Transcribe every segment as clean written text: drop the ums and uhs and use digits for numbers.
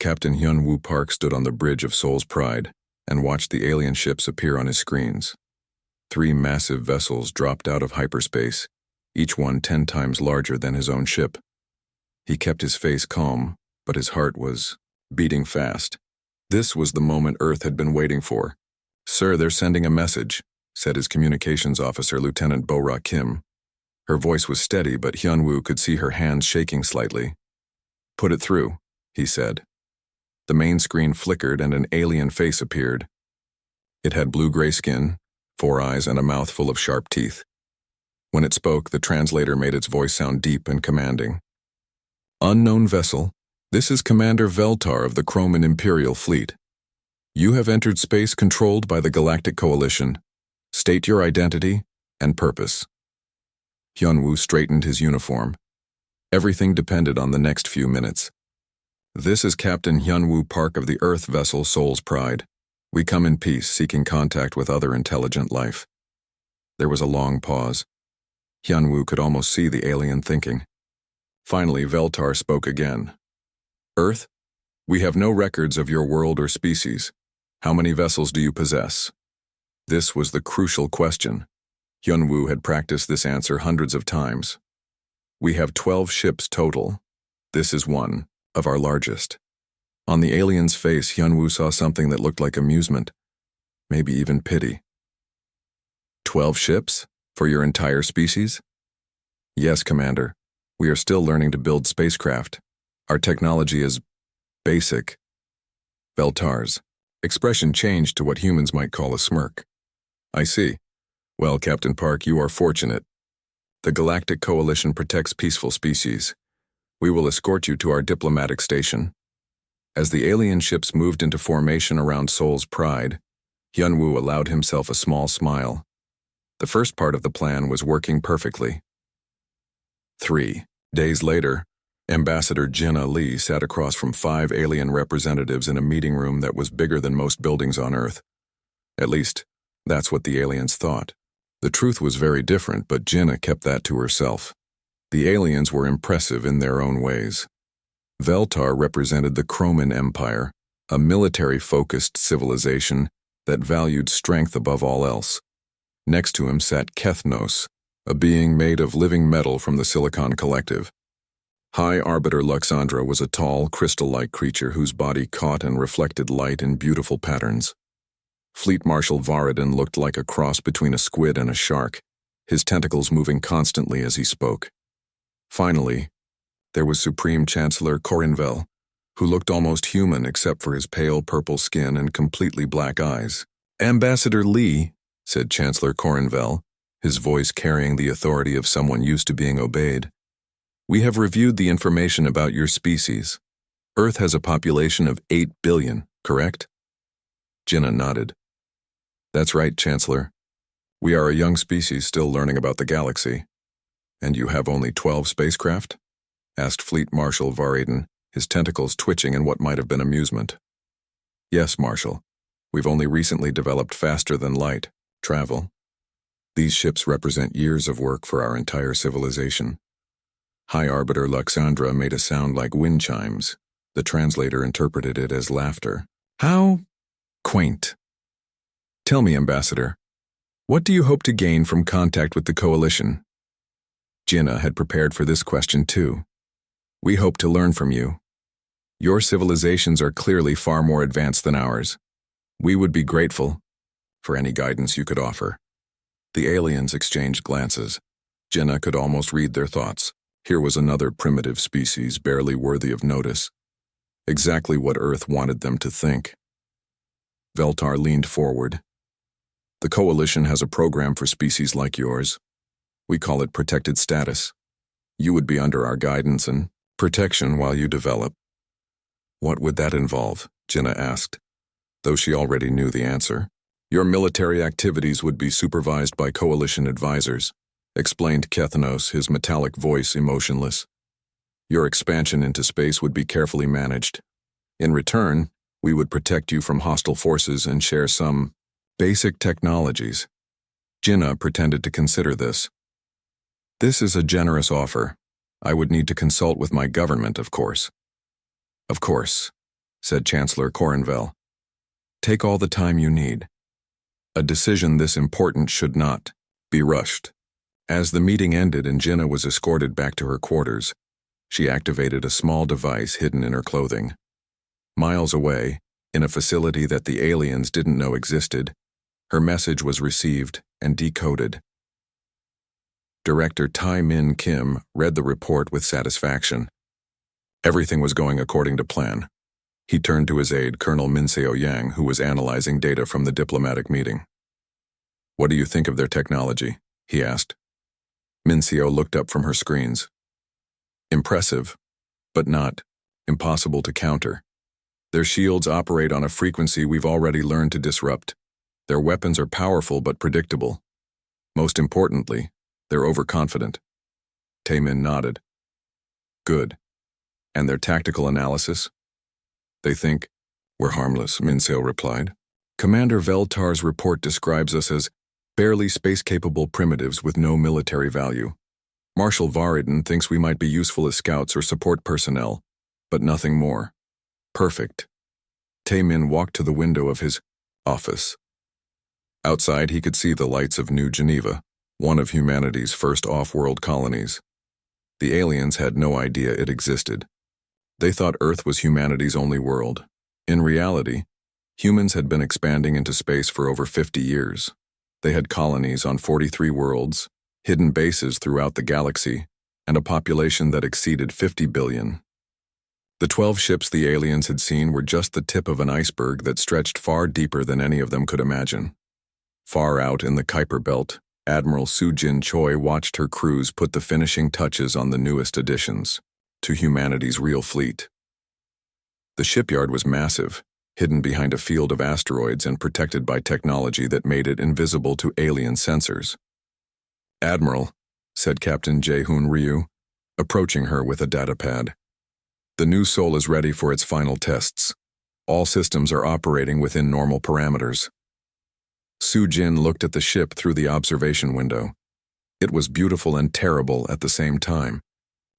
Captain Hyun-woo Park stood on the bridge of Seoul's Pride and watched the alien ships appear on his screens. 3 massive vessels dropped out of hyperspace, each one 10 times larger than his own ship. He kept his face calm, but his heart was beating fast. This was the moment Earth had been waiting for. "Sir, they're sending a message," said his communications officer, Lieutenant Bo-ra Kim. Her voice was steady, but Hyun-woo could see her hands shaking slightly. "Put it through," he said. The main screen flickered and an alien face appeared. It had blue-gray skin, 4 eyes, and a mouth full of sharp teeth. When it spoke, the translator made its voice sound deep and commanding. "Unknown vessel, this is Commander Veltar of the Chroman Imperial Fleet. You have entered space controlled by the Galactic Coalition. State your identity and purpose." Hyun-woo straightened his uniform. Everything depended on the next few minutes. "This is Captain Hyun-woo Park of the Earth vessel Seoul's Pride. We come in peace, seeking contact with other intelligent life." There was a long pause. Hyun-woo could almost see the alien thinking. Finally, Veltar spoke again. "Earth, we have no records of your world or species. How many vessels do you possess?" This was the crucial question. Hyun-woo had practiced this answer hundreds of times. "We have 12 ships total. This is one of our largest." On the alien's face, Hyun-woo saw something that looked like amusement, maybe even pity. 12 ships? For your entire species?" "Yes, Commander. We are still learning to build spacecraft. Our technology is basic." Veltar's expression changed to what humans might call a smirk. "I see. Well, Captain Park, you are fortunate. The Galactic Coalition protects peaceful species. We will escort you to our diplomatic station." As the alien ships moved into formation around Seoul's Pride, Hyun-woo allowed himself a small smile. The first part of the plan was working perfectly. 3 days later, Ambassador Jinna Lee sat across from 5 alien representatives in a meeting room that was bigger than most buildings on Earth. At least, that's what the aliens thought. The truth was very different, but Jinna kept that to herself. The aliens were impressive in their own ways. Veltar represented the Chroman Empire, a military-focused civilization that valued strength above all else. Next to him sat Kethnos, a being made of living metal from the Silicon Collective. High Arbiter Luxandra was a tall, crystal-like creature whose body caught and reflected light in beautiful patterns. Fleet Marshal Varadin looked like a cross between a squid and a shark, his tentacles moving constantly as he spoke. Finally, there was Supreme Chancellor Corinvel, who looked almost human except for his pale purple skin and completely black eyes. "Ambassador Lee," said Chancellor Corinvel, his voice carrying the authority of someone used to being obeyed, "we have reviewed the information about your species. Earth has a population of 8 billion, correct?" Jinna nodded. "That's right, Chancellor. We are a young species still learning about the galaxy." "And you have only 12 spacecraft?" asked Fleet Marshal Varadin, his tentacles twitching in what might have been amusement. "Yes, Marshal. We've only recently developed faster-than-light travel. These ships represent years of work for our entire civilization." High Arbiter Luxandra made a sound like wind chimes. The translator interpreted it as laughter. "How quaint. Tell me, Ambassador, what do you hope to gain from contact with the Coalition?" Jinna had prepared for this question too. "We hope to learn from you. Your civilizations are clearly far more advanced than ours. We would be grateful for any guidance you could offer." The aliens exchanged glances. Jinna could almost read their thoughts. Here was another primitive species barely worthy of notice. Exactly what Earth wanted them to think. Veltar leaned forward. "The Coalition has a program for species like yours. We call it protected status. You would be under our guidance and protection while you develop." "What would that involve?" Jinna asked, though she already knew the answer. "Your military activities would be supervised by Coalition advisors," explained Kethnos, his metallic voice emotionless. "Your expansion into space would be carefully managed. In return, we would protect you from hostile forces and share some basic technologies." Jinna pretended to consider this. "This is a generous offer. I would need to consult with my government, of course." "Of course," said Chancellor Corinvel. Take all the time you need. A decision this important should not be rushed. As the meeting ended and Jinnah was escorted back to her quarters, she activated a small device hidden in her clothing. Miles away, in a facility that the aliens didn't know existed, her message was received and decoded. Director Tai Min Kim read the report with satisfaction. Everything was going according to plan. He turned to his aide, Colonel Minseo Yang, who was analyzing data from the diplomatic meeting. What do you think of their technology? He asked. Minseo looked up from her screens. Impressive, but not impossible to counter. Their shields operate on a frequency we've already learned to disrupt. Their weapons are powerful but predictable. Most importantly, they're overconfident. Taemin nodded. Good. And their tactical analysis? They think we're harmless, Minseo replied. Commander Veltar's report describes us as barely space-capable primitives with no military value. Marshal Varidin thinks we might be useful as scouts or support personnel, but nothing more. Perfect. Taemin walked to the window of his office. Outside, he could see the lights of New Geneva, one of humanity's first off-world colonies. The aliens had no idea it existed. They thought Earth was humanity's only world. In reality, humans had been expanding into space for over 50 years. They had colonies on 43 worlds, hidden bases throughout the galaxy, and a population that exceeded 50 billion. The 12 ships the aliens had seen were just the tip of an iceberg that stretched far deeper than any of them could imagine. Far out in the Kuiper Belt, Admiral Su-Jin Choi watched her crews put the finishing touches on the newest additions to humanity's real fleet. The shipyard was massive, hidden behind a field of asteroids and protected by technology that made it invisible to alien sensors. Admiral, said Captain Jae-hoon Ryu, approaching her with a datapad. The new Sol is ready for its final tests. All systems are operating within normal parameters. Su-Jin looked at the ship through the observation window. It was beautiful and terrible at the same time.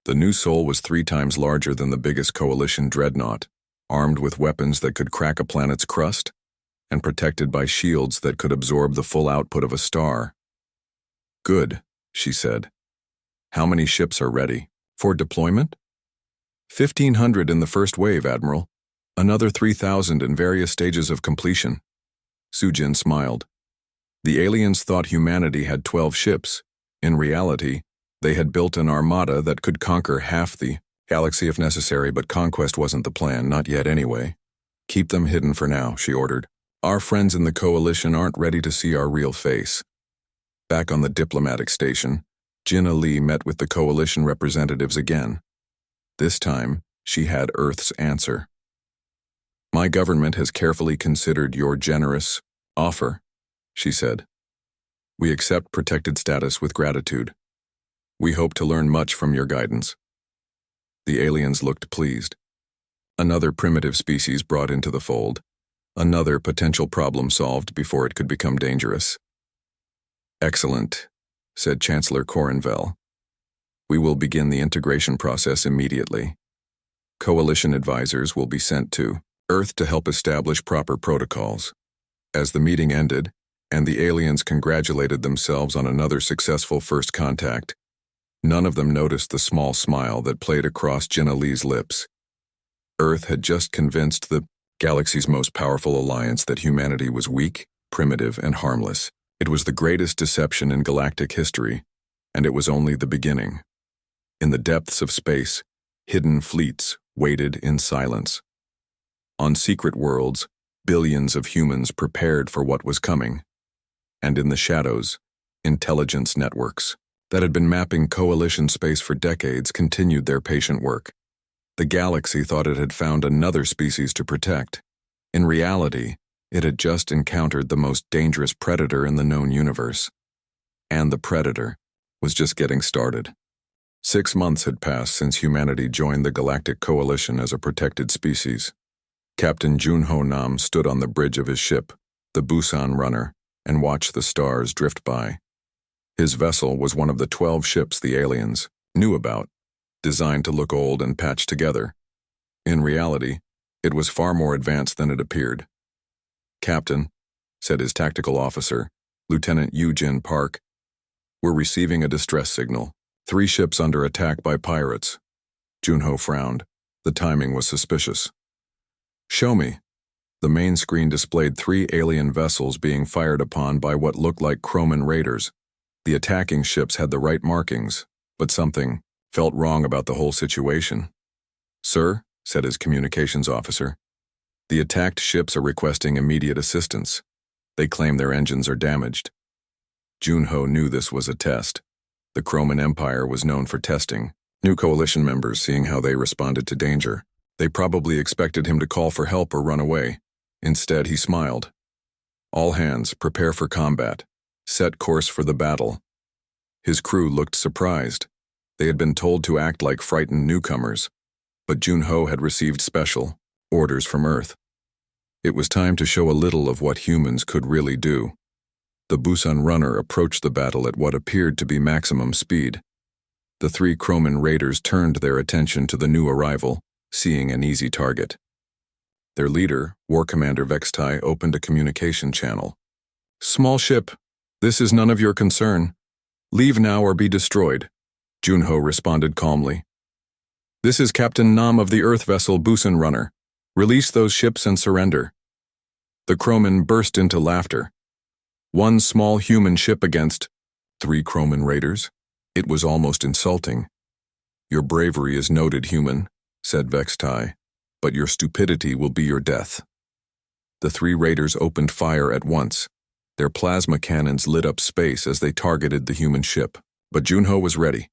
The new Sol was 3 times larger than the biggest coalition dreadnought, armed with weapons that could crack a planet's crust, and protected by shields that could absorb the full output of a star. Good, she said. How many ships are ready? For deployment? 1,500 in the first wave, Admiral. Another 3,000 in various stages of completion. Su-Jin smiled. The aliens thought humanity had 12 ships. In reality, they had built an armada that could conquer half the galaxy if necessary, but conquest wasn't the plan, not yet anyway. Keep them hidden for now, she ordered. Our friends in the coalition aren't ready to see our real face. Back on the diplomatic station, Jinnah Lee met with the coalition representatives again. This time, she had Earth's answer. My government has carefully considered your generous offer, she said. We accept protected status with gratitude. We hope to learn much from your guidance. The aliens looked pleased. Another primitive species brought into the fold. Another potential problem solved before it could become dangerous. Excellent, said Chancellor Corinvel. We will begin the integration process immediately. Coalition advisors will be sent to Earth to help establish proper protocols. As the meeting ended, and the aliens congratulated themselves on another successful first contact, none of them noticed the small smile that played across Jinnah Lee's lips. Earth had just convinced the galaxy's most powerful alliance that humanity was weak, primitive, and harmless. It was the greatest deception in galactic history, and it was only the beginning. In the depths of space, hidden fleets waited in silence. On secret worlds, billions of humans prepared for what was coming. And in the shadows, intelligence networks that had been mapping coalition space for decades continued their patient work. The galaxy thought it had found another species to protect. In reality, it had just encountered the most dangerous predator in the known universe. And the predator was just getting started. 6 months had passed since humanity joined the Galactic Coalition as a protected species. Captain Junho Nam stood on the bridge of his ship, the Busan Runner, and watched the stars drift by. His vessel was one of the 12 ships the aliens knew about, designed to look old and patched together. In reality, It was far more advanced than it appeared. "Captain," said his tactical officer, Lieutenant Eugene Park, "we're receiving a distress signal. 3 ships under attack by pirates." Junho frowned. The timing was suspicious. "Show me." The main screen displayed 3 alien vessels being fired upon by what looked like Kroman raiders. The attacking ships had the right markings, but something felt wrong about the whole situation. "Sir," said his communications officer, "the attacked ships are requesting immediate assistance. They claim their engines are damaged." Junho knew this was a test. The Kroman Empire was known for testing new coalition members, seeing how they responded to danger. They probably expected him to call for help or run away. Instead, he smiled. "All hands, prepare for combat. Set course for the battle." His crew looked surprised. They had been told to act like frightened newcomers, but Junho had received special orders from Earth. It was time to show a little of what humans could really do. The Busan runner approached the battle at what appeared to be maximum speed. The 3 Kroman raiders turned their attention to the new arrival, seeing an easy target. Their leader, War Commander Vextai, opened a communication channel. "Small ship, this is none of your concern. Leave now or be destroyed," Junho responded calmly. "This is Captain Nam of the Earth vessel Busan Runner. Release those ships and surrender." The Kroman burst into laughter. 1 small human ship against 3 Kroman raiders? It was almost insulting. "Your bravery is noted, human," said Vextai, "but your stupidity will be your death." The 3 raiders opened fire at once. Their plasma cannons lit up space as they targeted the human ship. But Junho was ready.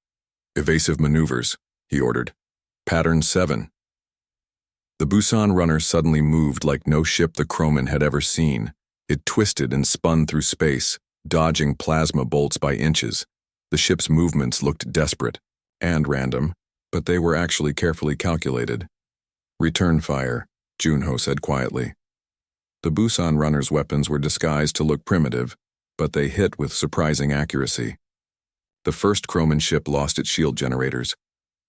"Evasive maneuvers," he ordered. "Pattern 7. The Busan runner suddenly moved like no ship the Kroman had ever seen. It twisted and spun through space, dodging plasma bolts by inches. The ship's movements looked desperate and random, but they were actually carefully calculated. "Return fire," Junho said quietly. The Busan runner's weapons were disguised to look primitive, but they hit with surprising accuracy. The first Kroman ship lost its shield generators.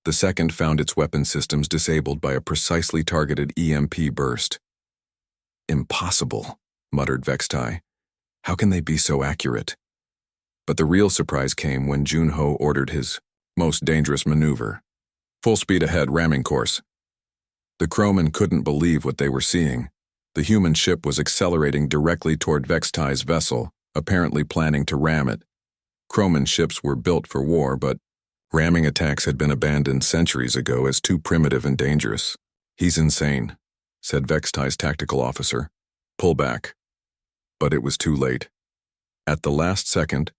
The second found its weapon systems disabled by a precisely targeted EMP burst. "Impossible," muttered Vextai. "How can they be so accurate?" But the real surprise came when Junho ordered his most dangerous maneuver. "Full speed ahead, ramming course." The Kroman couldn't believe what they were seeing. The human ship was accelerating directly toward Vextai's vessel, apparently planning to ram it. Kroman ships were built for war, but ramming attacks had been abandoned centuries ago as too primitive and dangerous. "He's insane," said Vextai's tactical officer. "Pull back." But it was too late. At the last second,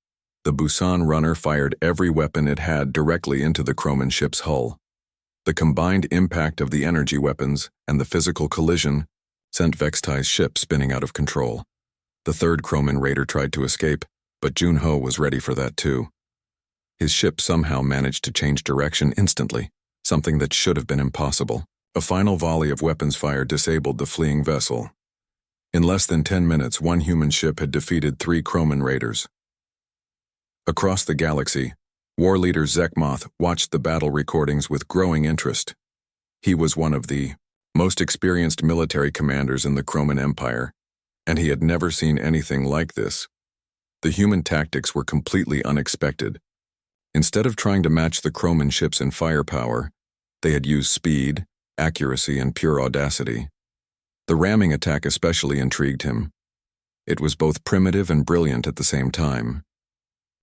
the Busan runner fired every weapon it had directly into the Kroman ship's hull. The combined impact of the energy weapons and the physical collision sent Vextai's ship spinning out of control. The 3rd Kroman raider tried to escape, but Junho was ready for that too. His ship somehow managed to change direction instantly, something that should have been impossible. A final volley of weapons fire disabled the fleeing vessel. In less than 10 minutes, 1 human ship had defeated 3 Kroman raiders. Across the galaxy, war leader Zekmoth watched the battle recordings with growing interest. He was one of the most experienced military commanders in the Kroman Empire, and he had never seen anything like this. The human tactics were completely unexpected. Instead of trying to match the Kroman ships in firepower, they had used speed, accuracy, and pure audacity. The ramming attack especially intrigued him. It was both primitive and brilliant at the same time.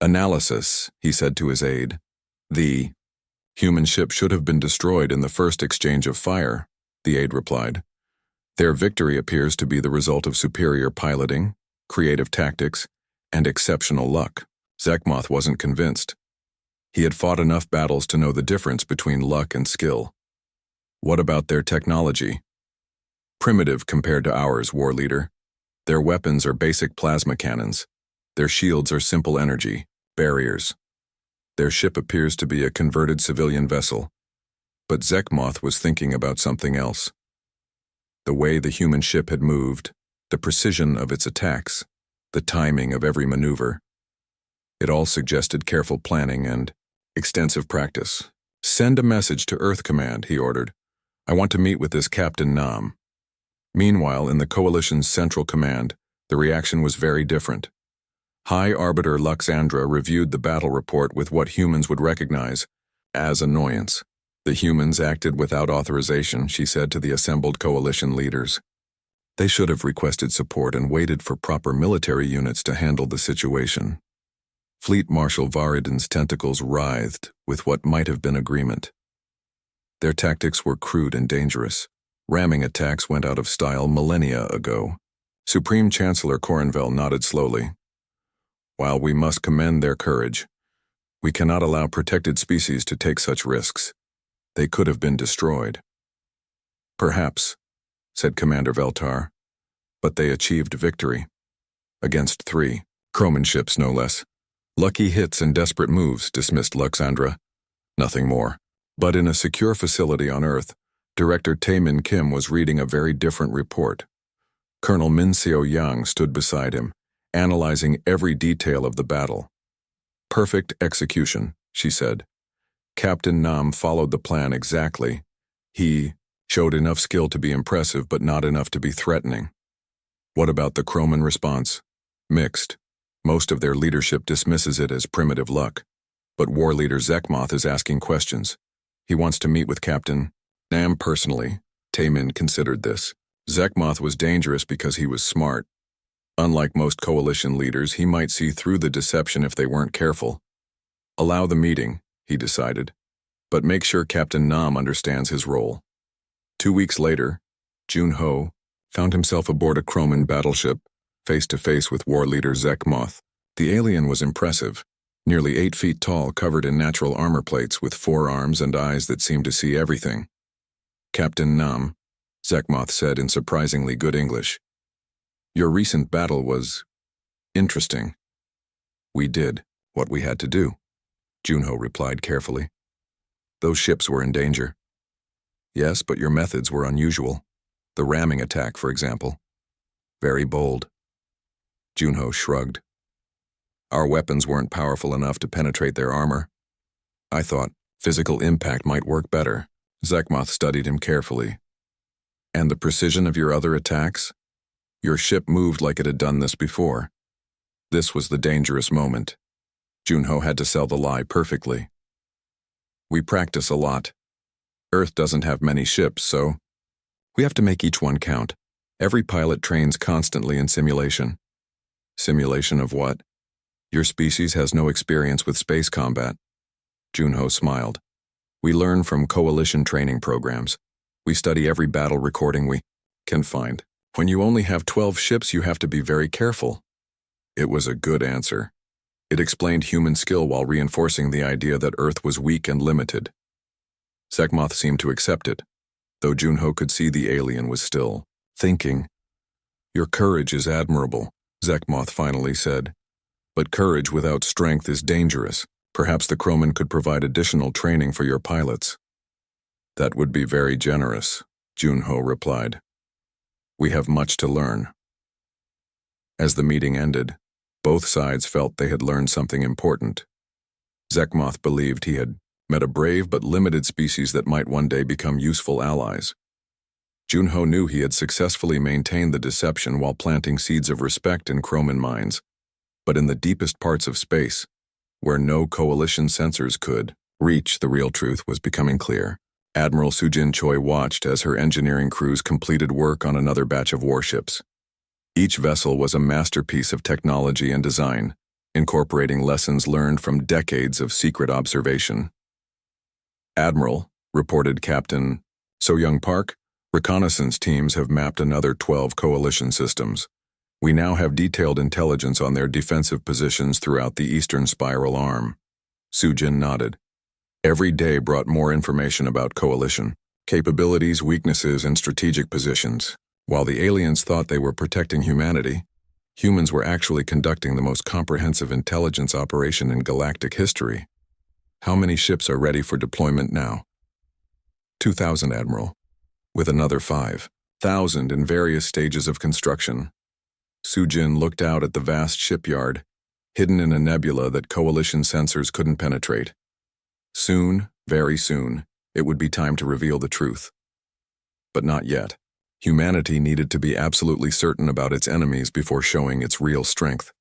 "Analysis," he said to his aide. "The human ship should have been destroyed in the first exchange of fire," the aide replied. "Their victory appears to be the result of superior piloting, creative tactics, and exceptional luck." Zekmoth wasn't convinced. He had fought enough battles to know the difference between luck and skill. "What about their technology?" "Primitive compared to ours, war leader. Their weapons are basic plasma cannons. Their shields are simple energy barriers. Their ship appears to be a converted civilian vessel." But Zekmoth was thinking about something else. The way the human ship had moved, the precision of its attacks, the timing of every maneuver. It all suggested careful planning and extensive practice. "Send a message to Earth Command," he ordered. "I want to meet with this Captain Nam." Meanwhile, in the Coalition's Central Command, the reaction was very different. High Arbiter Luxandra reviewed the battle report with what humans would recognize as annoyance. The humans acted without authorization, she said to the assembled Coalition leaders. They should have requested support and waited for proper military units to handle the situation. Fleet Marshal Varidan's tentacles writhed with what might have been agreement. Their tactics were crude and dangerous. Ramming attacks went out of style millennia ago. Supreme Chancellor Corinvel nodded slowly. While we must commend their courage, we cannot allow protected species to take such risks. They could have been destroyed. Perhaps, said Commander Veltar, but they achieved victory. Against 3 Croman ships, no less. Lucky hits and desperate moves, dismissed Luxandra. Nothing more. But in a secure facility on Earth, Director Taemin Kim was reading a very different report. Colonel Min Seo Yang stood beside him, analyzing every detail of the battle. Perfect execution, she said. Captain Nam followed the plan exactly. He showed enough skill to be impressive, but not enough to be threatening. What about the Croman response? Mixed. Most of their leadership dismisses it as primitive luck. But war leader Zekmoth is asking questions. He wants to meet with Captain Nam personally. Taemin considered this. Zekmoth was dangerous because he was smart. Unlike most coalition leaders, he might see through the deception if they weren't careful. Allow the meeting, he decided, but make sure Captain Nam understands his role. 2 weeks later, Junho found himself aboard a Croman battleship, face-to-face with war leader Zekmoth. The alien was impressive, nearly 8 feet tall, covered in natural armor plates with 4 arms and eyes that seemed to see everything. Captain Nam, Zekmoth said in surprisingly good English. Your recent battle was interesting. We did what we had to do, Junho replied carefully. Those ships were in danger. Yes, but your methods were unusual. The ramming attack, for example. Very bold. Junho shrugged. Our weapons weren't powerful enough to penetrate their armor. I thought physical impact might work better. Zekmoth studied him carefully. And the precision of your other attacks? Your ship moved like it had done this before. This was the dangerous moment. Junho had to sell the lie perfectly. We practice a lot. Earth doesn't have many ships, so we have to make each one count. Every pilot trains constantly in simulation. Simulation of what? Your species has no experience with space combat. Junho smiled. We learn from coalition training programs. We study every battle recording we can find. When you only have 12 ships, you have to be very careful. It was a good answer. It explained human skill while reinforcing the idea that Earth was weak and limited. Zekmoth seemed to accept it, though Junho could see the alien was still thinking. Your courage is admirable, Zekmoth finally said. But courage without strength is dangerous. Perhaps the Croman could provide additional training for your pilots. That would be very generous, Junho replied. We have much to learn. As the meeting ended, both sides felt they had learned something important. Zekmoth believed he had met a brave but limited species that might one day become useful allies. Junho knew he had successfully maintained the deception while planting seeds of respect in Croman minds. But in the deepest parts of space, where no coalition sensors could reach, the real truth was becoming clear. Admiral Sujin Choi watched as her engineering crews completed work on another batch of warships. Each vessel was a masterpiece of technology and design, incorporating lessons learned from decades of secret observation. Admiral, reported Captain So-Young Park, reconnaissance teams have mapped another 12 coalition systems. We now have detailed intelligence on their defensive positions throughout the eastern spiral arm. Sujin nodded. Every day brought more information about coalition, capabilities, weaknesses, and strategic positions. While the aliens thought they were protecting humanity, humans were actually conducting the most comprehensive intelligence operation in galactic history. How many ships are ready for deployment now? 2,000, Admiral, with another 5,000 in various stages of construction. Sujin looked out at the vast shipyard, hidden in a nebula that coalition sensors couldn't penetrate. Soon, very soon, it would be time to reveal the truth. But not yet. Humanity needed to be absolutely certain about its enemies before showing its real strength.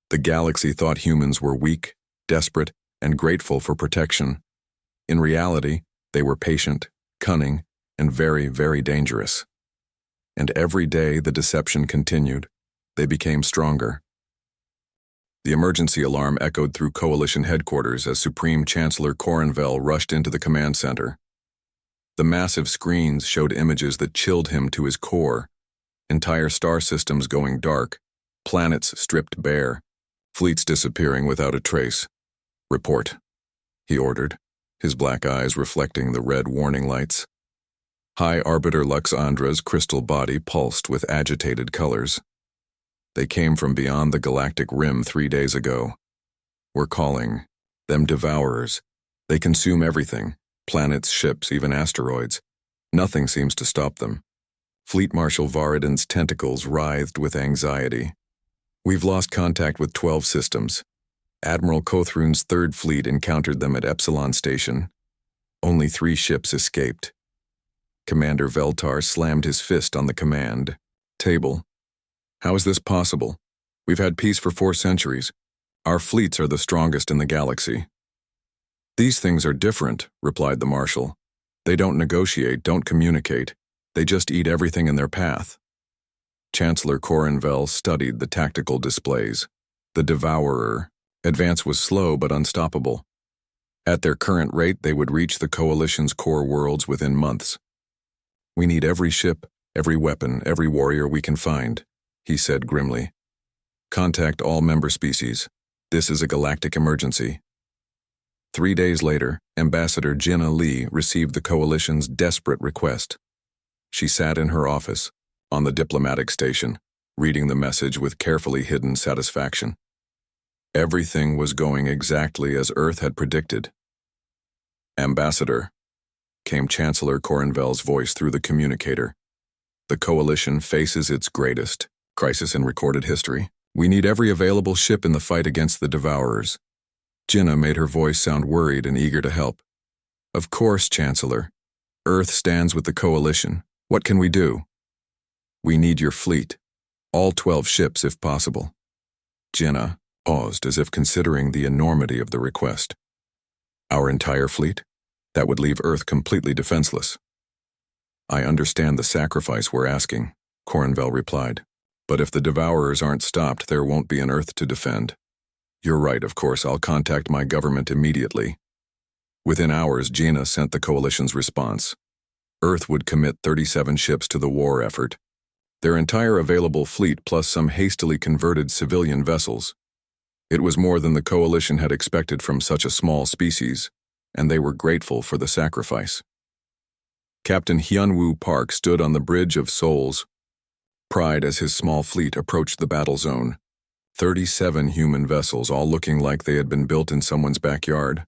The galaxy thought humans were weak, desperate, and grateful for protection. In reality, they were patient, cunning, and very, very dangerous. And every day the deception continued. They became stronger. The emergency alarm echoed through Coalition headquarters as Supreme Chancellor Coronvel rushed into the command center. The massive screens showed images that chilled him to his core. Entire star systems going dark, planets stripped bare, fleets disappearing without a trace. "Report," he ordered, his black eyes reflecting the red warning lights. High Arbiter Luxandra's crystal body pulsed with agitated colors. "They came from beyond the galactic rim 3 days ago. We're calling them Devourers. They consume everything, planets, ships, even asteroids. Nothing seems to stop them." Fleet Marshal Varadin's tentacles writhed with anxiety. "We've lost contact with 12 systems. Admiral Kothrun's Third Fleet encountered them at Epsilon Station. Only 3 ships escaped." Commander Veltar slammed his fist on the command table. "How is this possible? We've had peace for 4 centuries. Our fleets are the strongest in the galaxy." "These things are different," replied the Marshal. "They don't negotiate, don't communicate. They just eat everything in their path." Chancellor Coronvel studied the tactical displays. The Devourer advance was slow but unstoppable. At their current rate, they would reach the Coalition's core worlds within months. "We need every ship, every weapon, every warrior we can find," he said grimly. "Contact all member species. This is a galactic emergency." 3 days later, Ambassador Jinna Lee received the Coalition's desperate request. She sat in her office, on the diplomatic station, reading the message with carefully hidden satisfaction. Everything was going exactly as Earth had predicted. "Ambassador," came Chancellor Coronvel's voice through the communicator. "The Coalition faces its greatest crisis in recorded history. We need every available ship in the fight against the Devourers." Jinna made her voice sound worried and eager to help. "Of course, Chancellor. Earth stands with the Coalition. What can we do?" "We need your fleet. All 12 ships, if possible." Jinna paused as if considering the enormity of the request. "Our entire fleet? That would leave Earth completely defenseless." "I understand the sacrifice we're asking," Coronvel replied. "But if the Devourers aren't stopped, there won't be an Earth to defend." "You're right, of course. I'll contact my government immediately." Within hours, Jinna sent the Coalition's response. Earth would commit 37 ships to the war effort. Their entire available fleet plus some hastily converted civilian vessels. It was more than the Coalition had expected from such a small species, and they were grateful for the sacrifice. Captain Hyunwoo Park stood on the Bridge of Souls, pride as his small fleet approached the battle zone. 37 human vessels, all looking like they had been built in someone's backyard.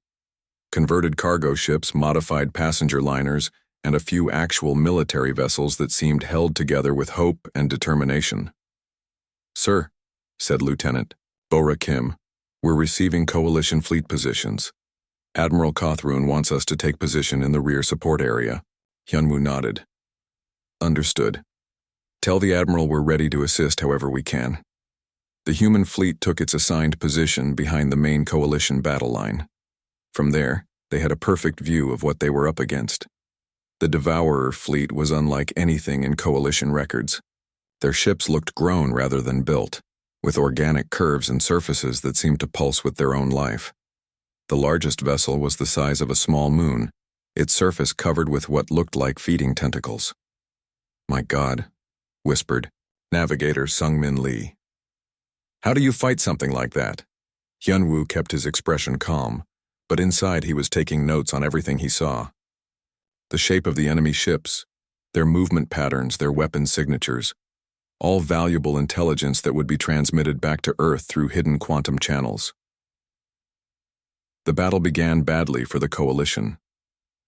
Converted cargo ships, modified passenger liners, and a few actual military vessels that seemed held together with hope and determination. "Sir," said Lieutenant Bora Kim, "we're receiving Coalition fleet positions. Admiral Kothrun wants us to take position in the rear support area." Hyunwoo nodded. "Understood. Tell the Admiral we're ready to assist however we can." The human fleet took its assigned position behind the main Coalition battle line. From there, they had a perfect view of what they were up against. The Devourer fleet was unlike anything in Coalition records. Their ships looked grown rather than built, with organic curves and surfaces that seemed to pulse with their own life. The largest vessel was the size of a small moon, its surface covered with what looked like feeding tentacles. "My God," whispered Navigator Sungmin Lee. "How do you fight something like that?" Hyunwoo kept his expression calm, but inside he was taking notes on everything he saw. The shape of the enemy ships, their movement patterns, their weapon signatures, all valuable intelligence that would be transmitted back to Earth through hidden quantum channels. The battle began badly for the Coalition.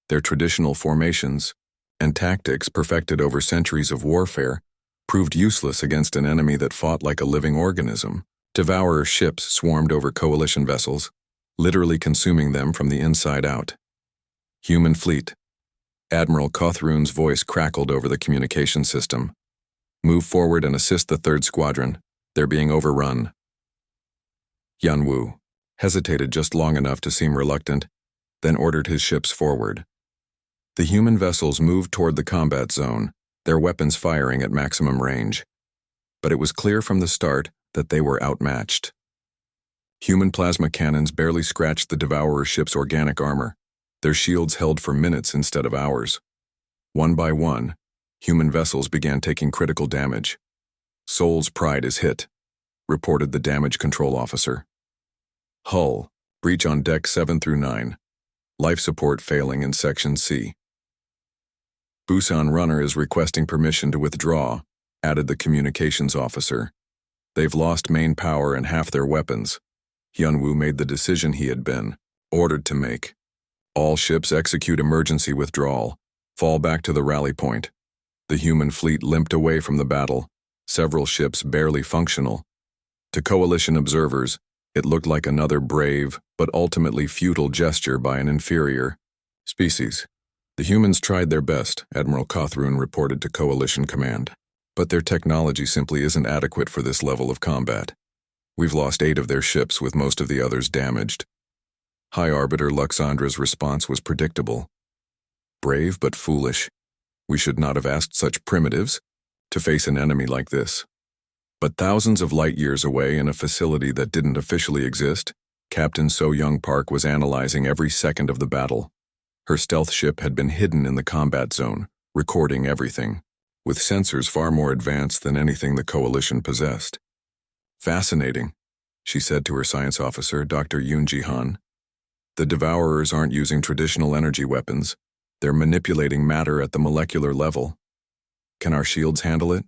Their traditional formations and tactics perfected over centuries of warfare proved useless against an enemy that fought like a living organism. Devourer ships swarmed over Coalition vessels, literally consuming them from the inside out. Human fleet, Admiral Cothrune's voice crackled over the communication system. "Move forward and assist the 3rd Squadron. They're being overrun." Yanwu hesitated just long enough to seem reluctant, then ordered his ships forward. The human vessels moved toward the combat zone, their weapons firing at maximum range. But it was clear from the start that they were outmatched. Human plasma cannons barely scratched the Devourer ship's organic armor. Their shields held for minutes instead of hours. One by one, human vessels began taking critical damage. "Soul's Pride is hit," reported the damage control officer. "Hull, breach on deck 7 through 9. Life support failing in section C." "Busan Runner is requesting permission to withdraw," added the communications officer. "They've lost main power and half their weapons." Hyunwoo made the decision he had been ordered to make. "All ships execute emergency withdrawal. Fall back to the rally point." The human fleet limped away from the battle, several ships barely functional. To Coalition observers, it looked like another brave, but ultimately futile gesture by an inferior species. "The humans tried their best," Admiral Cothrune reported to Coalition Command. "But their technology simply isn't adequate for this level of combat. We've lost 8 of their ships with most of the others damaged." High Arbiter Luxandra's response was predictable. "Brave but foolish. We should not have asked such primitives to face an enemy like this." But thousands of light years away in a facility that didn't officially exist, Captain So-Young Park was analyzing every second of the battle. Her stealth ship had been hidden in the combat zone, recording everything, with sensors far more advanced than anything the Coalition possessed. "Fascinating," she said to her science officer, Dr. Yoon Ji-han. "The Devourers aren't using traditional energy weapons. They're manipulating matter at the molecular level. Can our shields handle it?"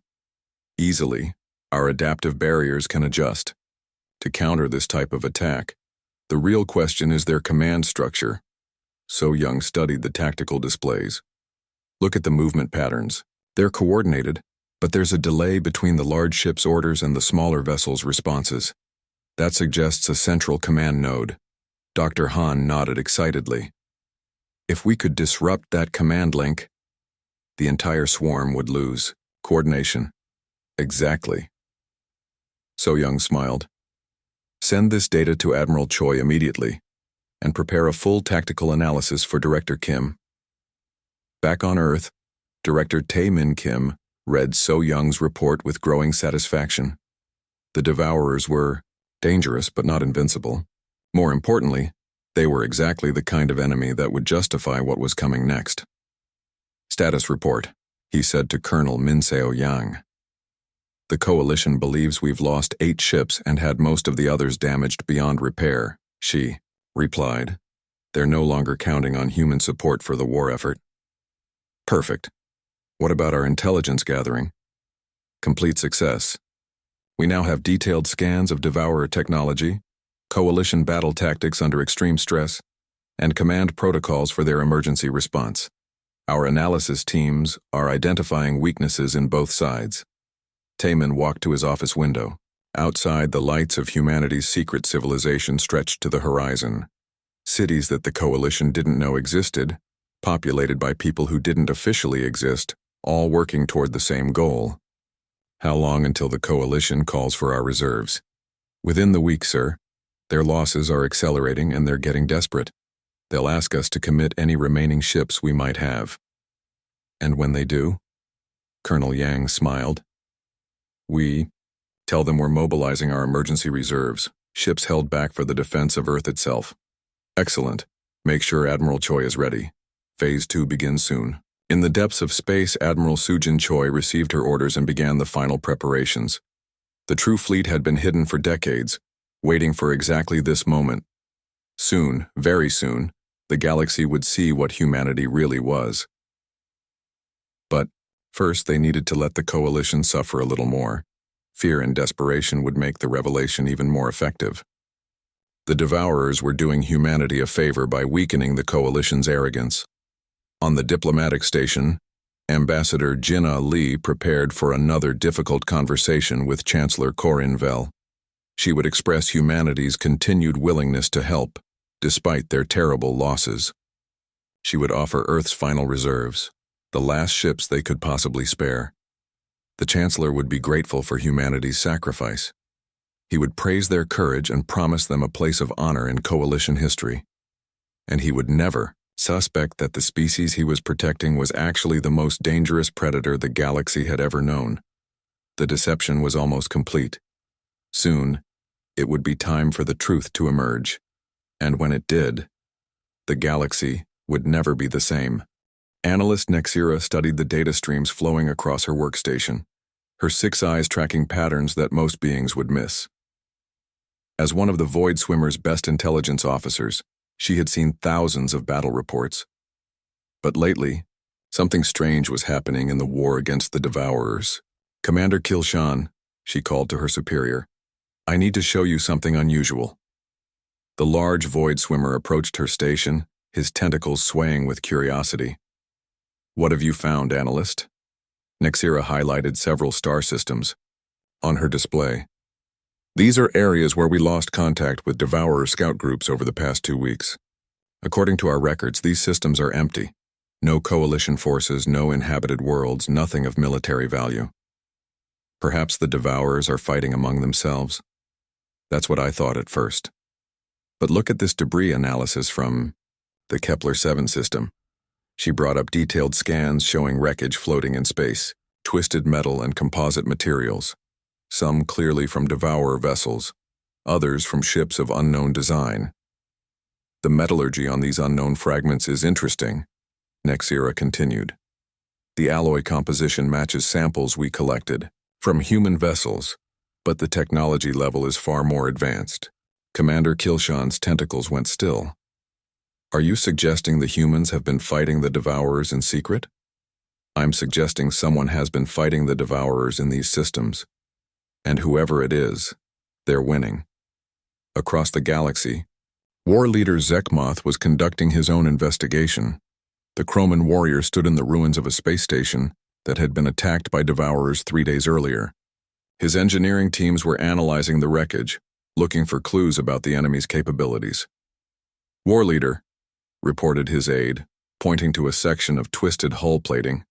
"Easily. Our adaptive barriers can adjust to counter this type of attack. The real question is their command structure." So-Young studied the tactical displays. "Look at the movement patterns. They're coordinated, but there's a delay between the large ship's orders and the smaller vessel's responses. That suggests a central command node." Dr. Han nodded excitedly. "If we could disrupt that command link, the entire swarm would lose coordination." "Exactly." So-Young smiled. "Send this data to Admiral Choi immediately, and prepare a full tactical analysis for Director Kim." Back on Earth, Director Tae-min Kim read So-Young's report with growing satisfaction. The Devourers were dangerous but not invincible. More importantly, they were exactly the kind of enemy that would justify what was coming next. "Status report," he said to Colonel Min Seo-Yang. "The Coalition believes we've lost 8 ships and had most of the others damaged beyond repair," she replied. "They're no longer counting on human support for the war effort." "Perfect. What about our intelligence gathering?" "Complete success. We now have detailed scans of Devourer technology, Coalition battle tactics under extreme stress, and command protocols for their emergency response. Our analysis teams are identifying weaknesses in both sides." Taemin walked to his office window. Outside, the lights of humanity's secret civilization stretched to the horizon. Cities that the Coalition didn't know existed, populated by people who didn't officially exist, all working toward the same goal. "How long until the Coalition calls for our reserves?" "Within the week, sir. Their losses are accelerating and they're getting desperate. They'll ask us to commit any remaining ships we might have." "And when they do?" Colonel Yang smiled. "We tell them we're mobilizing our emergency reserves, ships held back for the defense of Earth itself." "Excellent. Make sure Admiral Choi is ready. Phase 2 begins soon." In the depths of space, Admiral Sujin Choi received her orders and began the final preparations. The true fleet had been hidden for decades, waiting for exactly this moment. Soon, very soon, the galaxy would see what humanity really was. But first they needed to let the Coalition suffer a little more. Fear and desperation would make the revelation even more effective. The Devourers were doing humanity a favor by weakening the Coalition's arrogance. On the diplomatic station, Ambassador Jinnah Lee prepared for another difficult conversation with Chancellor Corin Vel. She would express humanity's continued willingness to help, despite their terrible losses. She would offer Earth's final reserves, the last ships they could possibly spare. The Chancellor would be grateful for humanity's sacrifice. He would praise their courage and promise them a place of honor in coalition history. And he would never suspect that the species he was protecting was actually the most dangerous predator the galaxy had ever known. The deception was almost complete. Soon, it would be time for the truth to emerge. And when it did, the galaxy would never be the same. Analyst Nexira studied the data streams flowing across her workstation, her 6 eyes tracking patterns that most beings would miss. As one of the Void Swimmer's best intelligence officers, she had seen thousands of battle reports. But lately, something strange was happening in the war against the Devourers. "Commander Kilshan," she called to her superior, "I need to show you something unusual." The large Void Swimmer approached her station, his tentacles swaying with curiosity. "What have you found, analyst?" Nexira highlighted several star systems on her display. "These are areas where we lost contact with Devourer scout groups over the past 2 weeks. According to our records, these systems are empty. No coalition forces, no inhabited worlds, nothing of military value. Perhaps the Devourers are fighting among themselves. That's what I thought at first. But look at this debris analysis from the Kepler-7 system." She brought up detailed scans showing wreckage floating in space, twisted metal and composite materials, some clearly from Devourer vessels, others from ships of unknown design. "The metallurgy on these unknown fragments is interesting," Nexira continued. "The alloy composition matches samples we collected from human vessels, but the technology level is far more advanced." Commander Kilshan's tentacles went still. "Are you suggesting the humans have been fighting the Devourers in secret?" "I'm suggesting someone has been fighting the Devourers in these systems. And whoever it is, they're winning." Across the galaxy, War Leader Zekmoth was conducting his own investigation. The Chroman warrior stood in the ruins of a space station that had been attacked by Devourers 3 days earlier. His engineering teams were analyzing the wreckage, looking for clues about the enemy's capabilities. "War Leader," reported his aide, pointing to a section of twisted hull plating,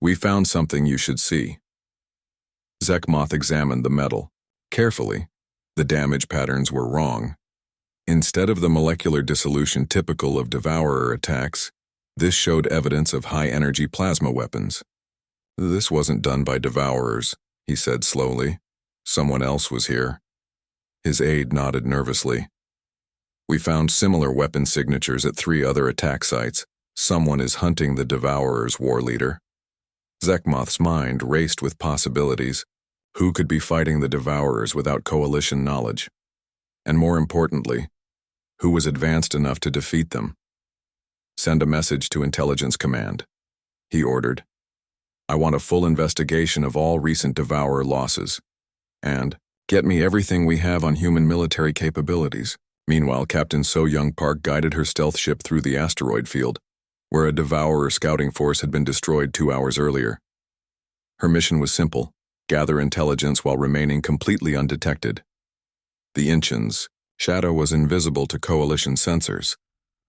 "we found something you should see." Zekmoth examined the metal. Carefully, the damage patterns were wrong. Instead of the molecular dissolution typical of Devourer attacks, this showed evidence of high-energy plasma weapons. "This wasn't done by Devourers," he said slowly. "Someone else was here." His aide nodded nervously. "We found similar weapon signatures at 3 other attack sites. Someone is hunting the Devourers, War Leader." Zekmoth's mind raced with possibilities. Who could be fighting the Devourers without coalition knowledge? And more importantly, who was advanced enough to defeat them? "Send a message to Intelligence Command," he ordered. "I want a full investigation of all recent Devourer losses. And get me everything we have on human military capabilities." Meanwhile, Captain So-Young Park guided her stealth ship through the asteroid field, where a Devourer scouting force had been destroyed 2 hours earlier. Her mission was simple: gather intelligence while remaining completely undetected. The Inchin's shadow was invisible to coalition sensors,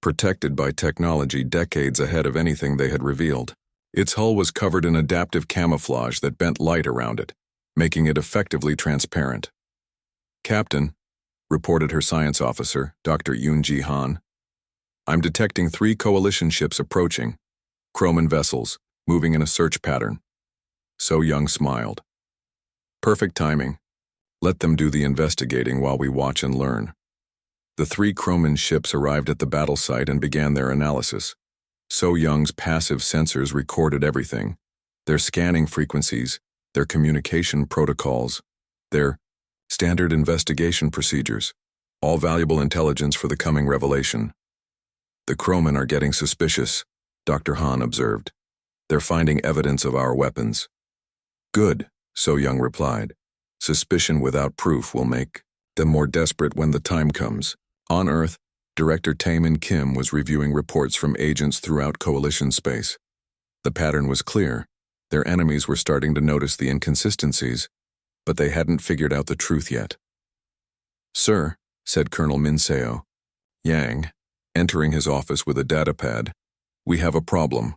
protected by technology decades ahead of anything they had revealed. Its hull was covered in adaptive camouflage that bent light around it, making it effectively transparent. "Captain," reported her science officer, Dr. Yoon-Ji Han, "I'm detecting 3 coalition ships approaching, Chroman vessels, moving in a search pattern." So-Young smiled. "Perfect timing. Let them do the investigating while we watch and learn." The 3 Chroman ships arrived at the battle site and began their analysis. So-Young's passive sensors recorded everything: their scanning frequencies, their communication protocols, their standard investigation procedures, all valuable intelligence for the coming revelation. "The Chroman are getting suspicious," Dr. Han observed. "They're finding evidence of our weapons." "Good," So-Young replied. "Suspicion without proof will make them more desperate when the time comes." On Earth, Director Taemin Kim was reviewing reports from agents throughout Coalition space. The pattern was clear. Their enemies were starting to notice the inconsistencies, but they hadn't figured out the truth yet. "Sir," said Colonel Min Seo, Yang, entering his office with a datapad, We have a problem.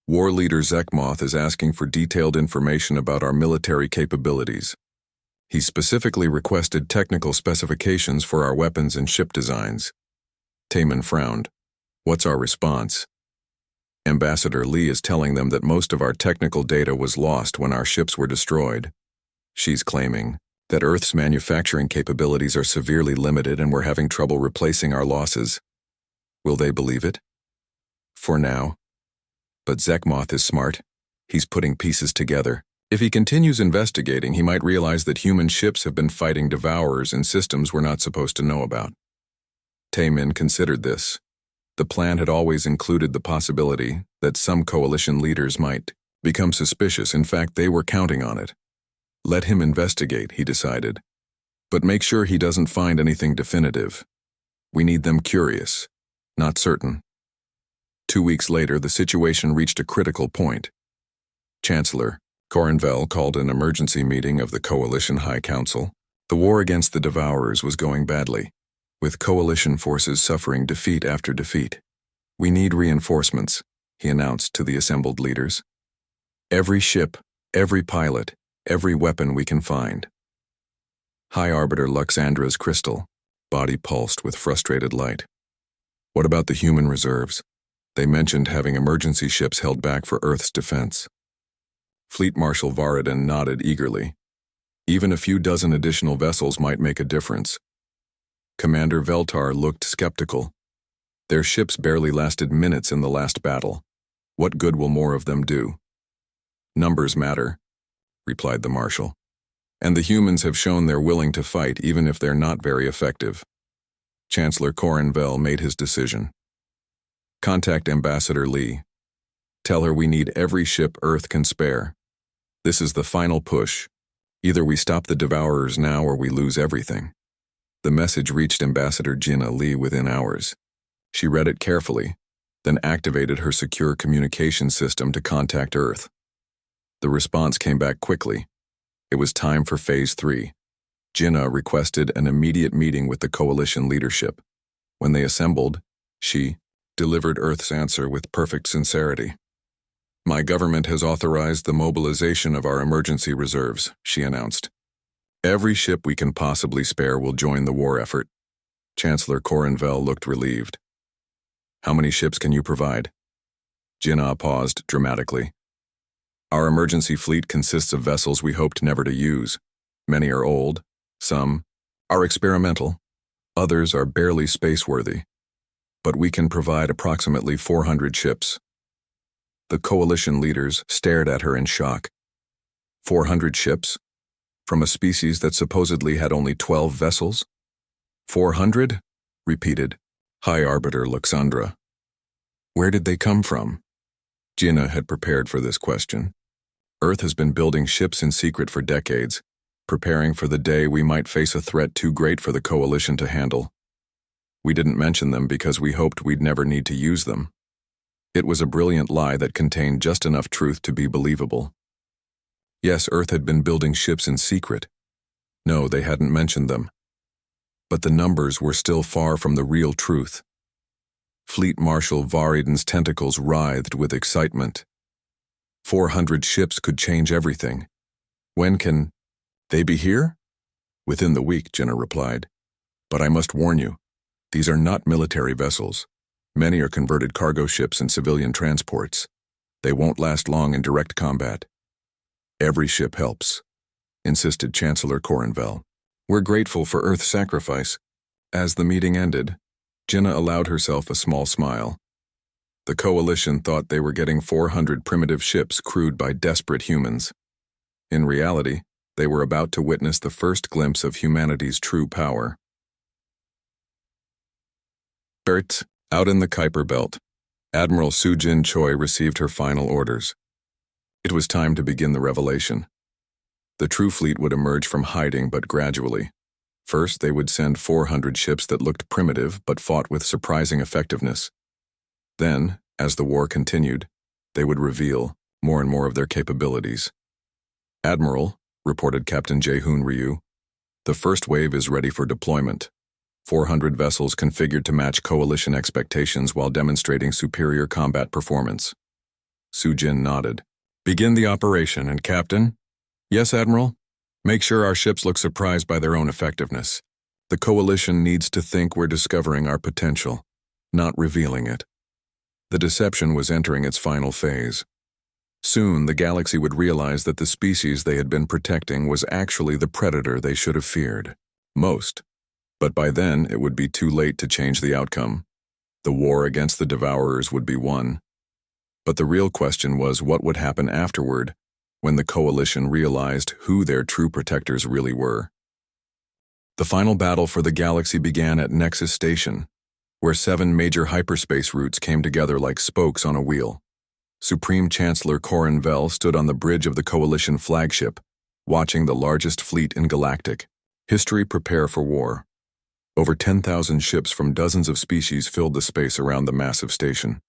War leader Zekmoth is asking for detailed information about our military capabilities. He specifically requested technical specifications for our weapons and ship designs. Taemin frowned. What's our response? Ambassador Lee is telling them that most of our technical data was lost when our ships were destroyed. She's claiming that Earth's manufacturing capabilities are severely limited and we're having trouble replacing our losses. Will they believe it? For now. But Zekmoth is smart. He's putting pieces together. If he continues investigating, he might realize that human ships have been fighting devourers in systems we're not supposed to know about. Taemin considered this. The plan had always included the possibility that some coalition leaders might become suspicious. In fact, they were counting on it. Let him investigate, he decided. But make sure he doesn't find anything definitive. We need them curious, not certain. 2 weeks later, the situation reached a critical point. Chancellor Corinvel called an emergency meeting of the Coalition High Council. The war against the Devourers was going badly, with Coalition forces suffering defeat after defeat. We need reinforcements, he announced to the assembled leaders. Every ship, every pilot, every weapon we can find. High Arbiter Luxandra's crystal, body pulsed with frustrated light. What about the human reserves? They mentioned having emergency ships held back for Earth's defense. Fleet Marshal Varadin nodded eagerly. Even a few dozen additional vessels might make a difference. Commander Veltar looked skeptical. Their ships barely lasted minutes in the last battle. What good will more of them do? Numbers matter, replied the Marshal. And the humans have shown they're willing to fight even if they're not very effective. Chancellor Corinvel made his decision. Contact Ambassador Lee. Tell her we need every ship Earth can spare. This is the final push. Either we stop the Devourers now or we lose everything. The message reached Ambassador Jinna Lee within hours. She read it carefully, then activated her secure communication system to contact Earth. The response came back quickly. It was time for Phase 3. Jinna requested an immediate meeting with the Coalition leadership. When they assembled, she delivered Earth's answer with perfect sincerity. My government has authorized the mobilization of our emergency reserves, she announced. Every ship we can possibly spare will join the war effort. Chancellor Corinvel looked relieved. How many ships can you provide? Jinna paused dramatically. Our emergency fleet consists of vessels we hoped never to use. Many are old, some are experimental, others are barely space-worthy. But we can provide approximately 400 ships. The coalition leaders stared at her in shock. 400 ships? From a species that supposedly had only 12 vessels? 400? Repeated High Arbiter Luxandra. Where did they come from? Jinna had prepared for this question. Earth has been building ships in secret for decades, preparing for the day we might face a threat too great for the coalition to handle. We didn't mention them because we hoped we'd never need to use them. It was a brilliant lie that contained just enough truth to be believable. Yes, Earth had been building ships in secret. No, they hadn't mentioned them. But the numbers were still far from the real truth. Fleet Marshal Varadin's tentacles writhed with excitement. 400 ships could change everything. When can they be here? Within the week, Jinna replied. But I must warn you, these are not military vessels. Many are converted cargo ships and civilian transports. They won't last long in direct combat. Every ship helps, insisted Chancellor Corinvel. We're grateful for Earth's sacrifice. As the meeting ended, Jinna allowed herself a small smile. The coalition thought they were getting 400 primitive ships crewed by desperate humans. In reality, they were about to witness the first glimpse of humanity's true power. Bert, out in the Kuiper Belt, Admiral Sujin Choi received her final orders. It was time to begin the revelation. The true fleet would emerge from hiding, but gradually. First, they would send 400 ships that looked primitive but fought with surprising effectiveness. Then, as the war continued, they would reveal more and more of their capabilities. Admiral, reported Captain Jae-hoon Ryu, the first wave is ready for deployment. 400 vessels configured to match coalition expectations while demonstrating superior combat performance. Sujin nodded. Begin the operation, and Captain? Yes, Admiral? Make sure our ships look surprised by their own effectiveness. The coalition needs to think we're discovering our potential, not revealing it. The deception was entering its final phase. Soon, the galaxy would realize that the species they had been protecting was actually the predator they should have feared most. But by then, it would be too late to change the outcome. The war against the Devourers would be won. But the real question was what would happen afterward, when the coalition realized who their true protectors really were. The final battle for the galaxy began at Nexus Station, where 7 major hyperspace routes came together like spokes on a wheel. Supreme Chancellor Corin Vell stood on the bridge of the coalition flagship, watching the largest fleet in Galactic history prepare for war. Over 10,000 ships from dozens of species filled the space around the massive station.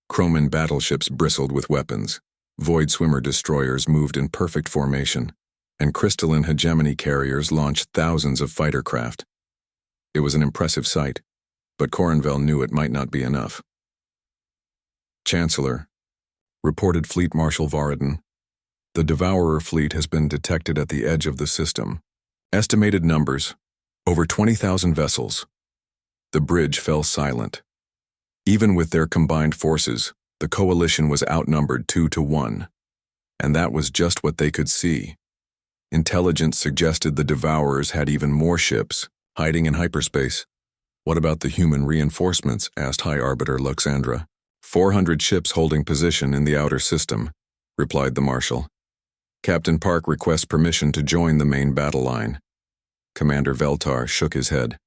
Chromin battleships bristled with weapons, Void Swimmer destroyers moved in perfect formation, and crystalline hegemony carriers launched thousands of fighter craft. It was an impressive sight, but Corinvell knew it might not be enough. Chancellor, reported Fleet Marshal Varadin, the Devourer fleet has been detected at the edge of the system. Estimated numbers, over 20,000 vessels. The bridge fell silent. Even with their combined forces, the coalition was outnumbered 2-1. And that was just what they could see. Intelligence suggested the Devourers had even more ships, hiding in hyperspace. What about the human reinforcements? Asked High Arbiter Luxandra. 400 ships holding position in the outer system, replied the Marshal. Captain Park requests permission to join the main battle line. Commander Veltar shook his head.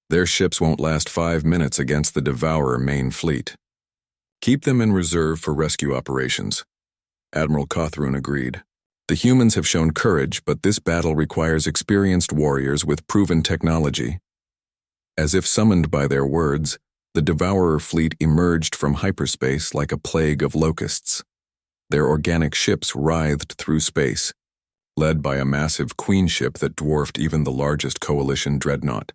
Their ships won't last 5 minutes against the Devourer main fleet. Keep them in reserve for rescue operations. Admiral Cawthron agreed. The humans have shown courage, but this battle requires experienced warriors with proven technology. As if summoned by their words, the Devourer fleet emerged from hyperspace like a plague of locusts. Their organic ships writhed through space, led by a massive queen ship that dwarfed even the largest coalition dreadnought.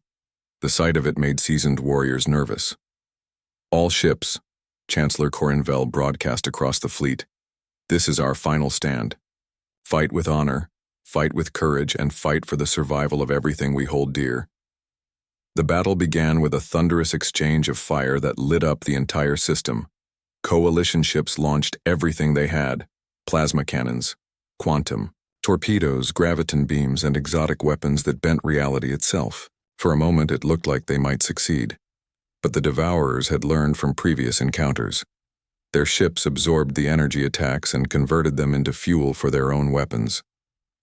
The sight of it made seasoned warriors nervous. All ships, Chancellor Corinvell broadcast across the fleet. This is our final stand. Fight with honor, fight with courage, and fight for the survival of everything we hold dear. The battle began with a thunderous exchange of fire that lit up the entire system. Coalition ships launched everything they had: plasma cannons, quantum, torpedoes, graviton beams, and exotic weapons that bent reality itself. For a moment it looked like they might succeed. But the Devourers had learned from previous encounters. Their ships absorbed the energy attacks and converted them into fuel for their own weapons.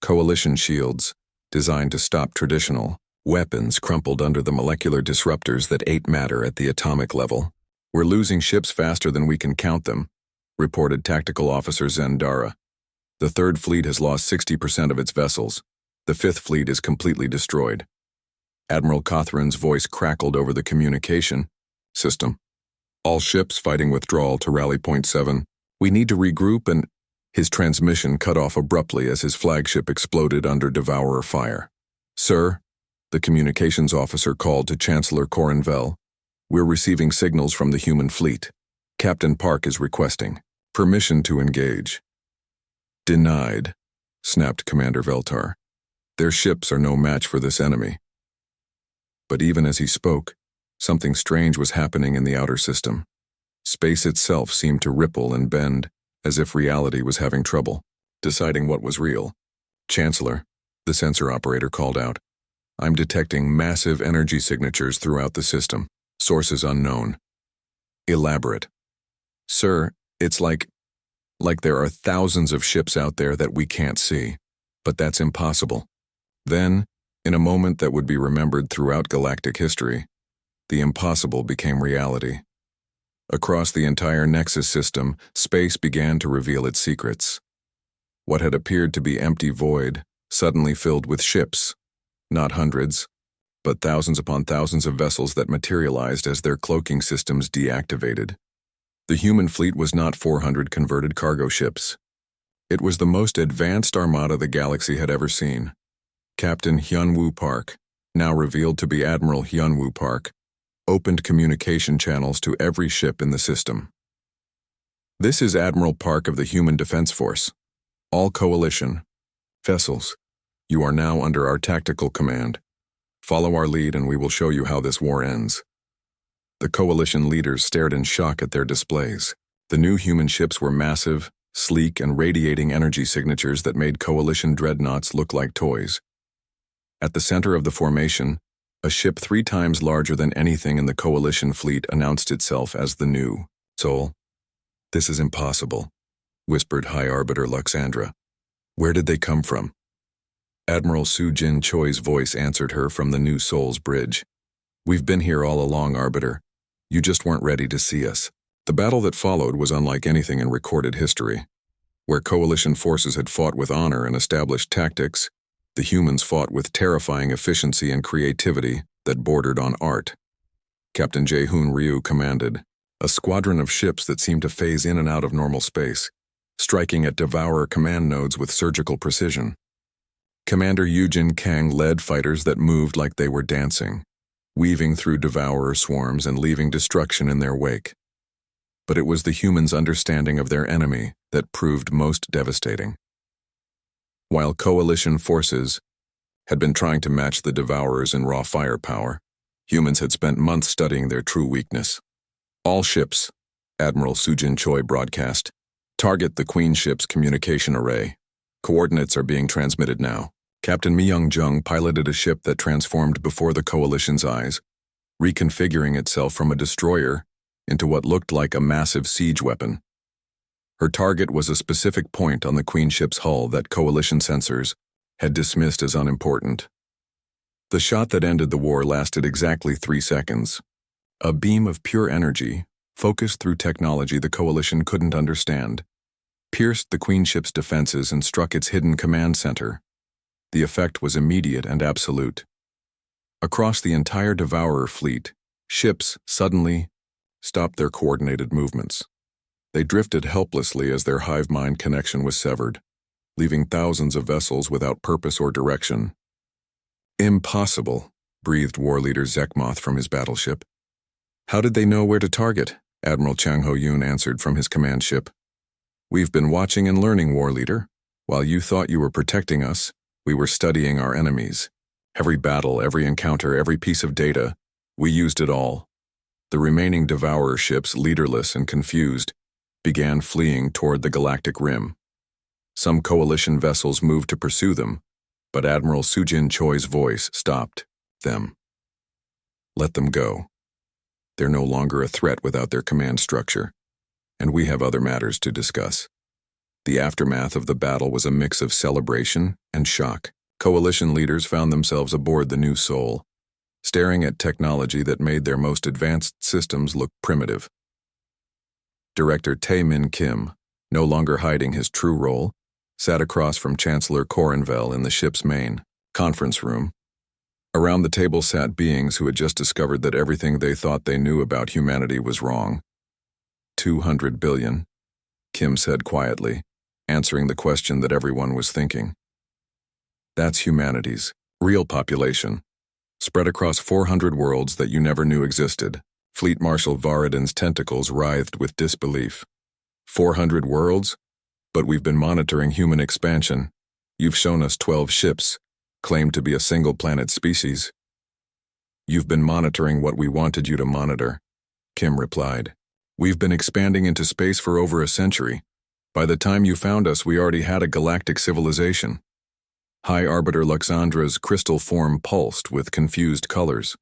Coalition shields, designed to stop traditional weapons, crumpled under the molecular disruptors that ate matter at the atomic level. We're losing ships faster than we can count them, reported Tactical Officer Zendara. The Third Fleet has lost 60% of its vessels. The Fifth Fleet is completely destroyed. Admiral Cawthron's voice crackled over the communication system. All ships fighting withdrawal to Rally Point 7. We need to regroup, and his transmission cut off abruptly as his flagship exploded under Devourer fire. Sir, the communications officer called to Chancellor Corinvell. We're receiving signals from the human fleet. Captain Park is requesting permission to engage. Denied, snapped Commander Veltar. Their ships are no match for this enemy. But even as he spoke, something strange was happening in the outer system. Space itself seemed to ripple and bend, as if reality was having trouble deciding what was real. Chancellor, the sensor operator called out. I'm detecting massive energy signatures throughout the system. Sources unknown. Elaborate. Sir, it's like there are thousands of ships out there that we can't see. But that's impossible. Then, in a moment that would be remembered throughout galactic history, the impossible became reality. Across the entire Nexus system, space began to reveal its secrets. What had appeared to be empty void suddenly filled with ships, not hundreds, but thousands upon thousands of vessels that materialized as their cloaking systems deactivated. The human fleet was not 400 converted cargo ships. It was the most advanced armada the galaxy had ever seen. Captain Hyunwoo Park, now revealed to be Admiral Hyunwoo Park, opened communication channels to every ship in the system. This is Admiral Park of the Human Defense Force. All Coalition vessels, you are now under our tactical command. Follow our lead and we will show you how this war ends. The Coalition leaders stared in shock at their displays. The new human ships were massive, sleek, and radiating energy signatures that made Coalition dreadnoughts look like toys. At the center of the formation, a ship 3 times larger than anything in the Coalition fleet announced itself as the new Sol. "This is impossible," whispered High Arbiter Luxandra. "Where did they come from?" Admiral Soo-Jin Choi's voice answered her from the new Sol's bridge. "We've been here all along, Arbiter. You just weren't ready to see us." The battle that followed was unlike anything in recorded history. Where Coalition forces had fought with honor and established tactics, the humans fought with terrifying efficiency and creativity that bordered on art. Captain Jae-hoon Ryu commanded a squadron of ships that seemed to phase in and out of normal space, striking at Devourer command nodes with surgical precision. Commander Yujin Kang led fighters that moved like they were dancing, weaving through Devourer swarms and leaving destruction in their wake. But it was the humans' understanding of their enemy that proved most devastating. While Coalition forces had been trying to match the Devourers in raw firepower, humans had spent months studying their true weakness. "All ships," Admiral Soo-Jin Choi broadcast, "target the Queen ship's communication array. Coordinates are being transmitted now." Captain Mi-young-jung piloted a ship that transformed before the Coalition's eyes, reconfiguring itself from a destroyer into what looked like a massive siege weapon. Her target was a specific point on the Queen ship's hull that Coalition sensors had dismissed as unimportant. The shot that ended the war lasted exactly 3 seconds. A beam of pure energy, focused through technology the Coalition couldn't understand, pierced the Queen ship's defenses and struck its hidden command center. The effect was immediate and absolute. Across the entire Devourer fleet, ships suddenly stopped their coordinated movements. They drifted helplessly as their hive mind connection was severed, leaving thousands of vessels without purpose or direction. "Impossible," breathed War Leader Zekmoth from his battleship. "How did they know where to target?" Admiral Chang Ho-yoon answered from his command ship. "We've been watching and learning, War Leader. While you thought you were protecting us, we were studying our enemies. Every battle, every encounter, every piece of data, we used it all." The remaining Devourer ships, leaderless and confused, began fleeing toward the galactic rim. Some Coalition vessels moved to pursue them, but Admiral Soo-Jin Choi's voice stopped them. "Let them go. They're no longer a threat without their command structure, and we have other matters to discuss." The aftermath of the battle was a mix of celebration and shock. Coalition leaders found themselves aboard the new Sol, staring at technology that made their most advanced systems look primitive. Director Tae-min Kim, no longer hiding his true role, sat across from Chancellor Korenvel in the ship's main conference room. Around the table sat beings who had just discovered that everything they thought they knew about humanity was wrong. 200 billion, Kim said quietly, answering the question that everyone was thinking. That's humanity's real population, spread across 400 worlds that you never knew existed. Fleet Marshal Varadin's tentacles writhed with disbelief. 400 worlds? But we've been monitoring human expansion. You've shown us 12 ships, claimed to be a single-planet species. You've been monitoring what we wanted you to monitor, Kim replied. We've been expanding into space for over a century. By the time you found us, we already had a galactic civilization. High Arbiter Luxandra's crystal form pulsed with confused colors.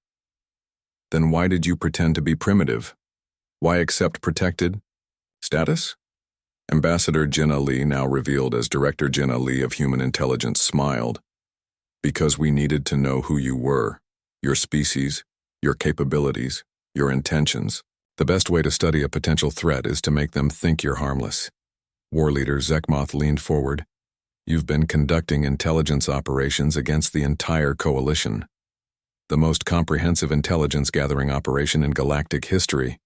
Then why did you pretend to be primitive? Why accept protected status? Ambassador Jin Ali, now revealed as Director Jin Ali of Human Intelligence, smiled. Because we needed to know who you were, your species, your capabilities, your intentions. The best way to study a potential threat is to make them think you're harmless. War Leader Zekmoth leaned forward. You've been conducting intelligence operations against the entire coalition. The most comprehensive intelligence-gathering operation in galactic history,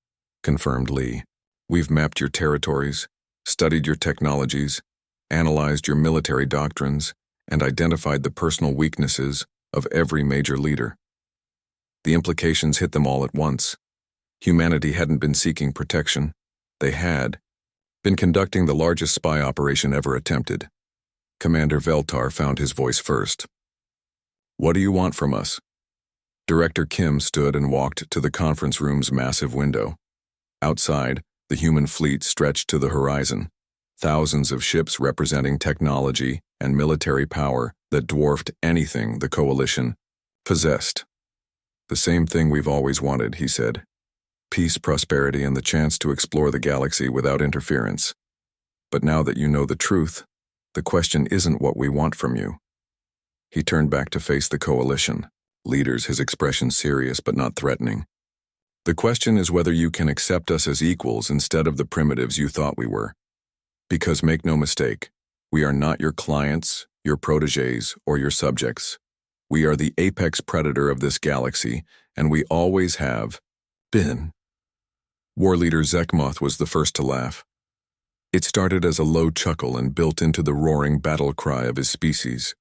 confirmed Lee. We've mapped your territories, studied your technologies, analyzed your military doctrines, and identified the personal weaknesses of every major leader. The implications hit them all at once. Humanity hadn't been seeking protection. They had been conducting the largest spy operation ever attempted. Commander Veltar found his voice first. "What do you want from us?" Director Kim stood and walked to the conference room's massive window. Outside, the human fleet stretched to the horizon, thousands of ships representing technology and military power that dwarfed anything the Coalition possessed. "The same thing we've always wanted," he said. "Peace, prosperity, and the chance to explore the galaxy without interference. But now that you know the truth, the question isn't what we want from you." He turned back to face the Coalition leaders, his expression serious but not threatening. "The question is whether you can accept us as equals instead of the primitives you thought we were. Because make no mistake, we are not your clients, your protégés, or your subjects. We are the apex predator of this galaxy, and we always have been." War leader Zekmoth was the first to laugh. It started as a low chuckle and built into the roaring battle cry of his species.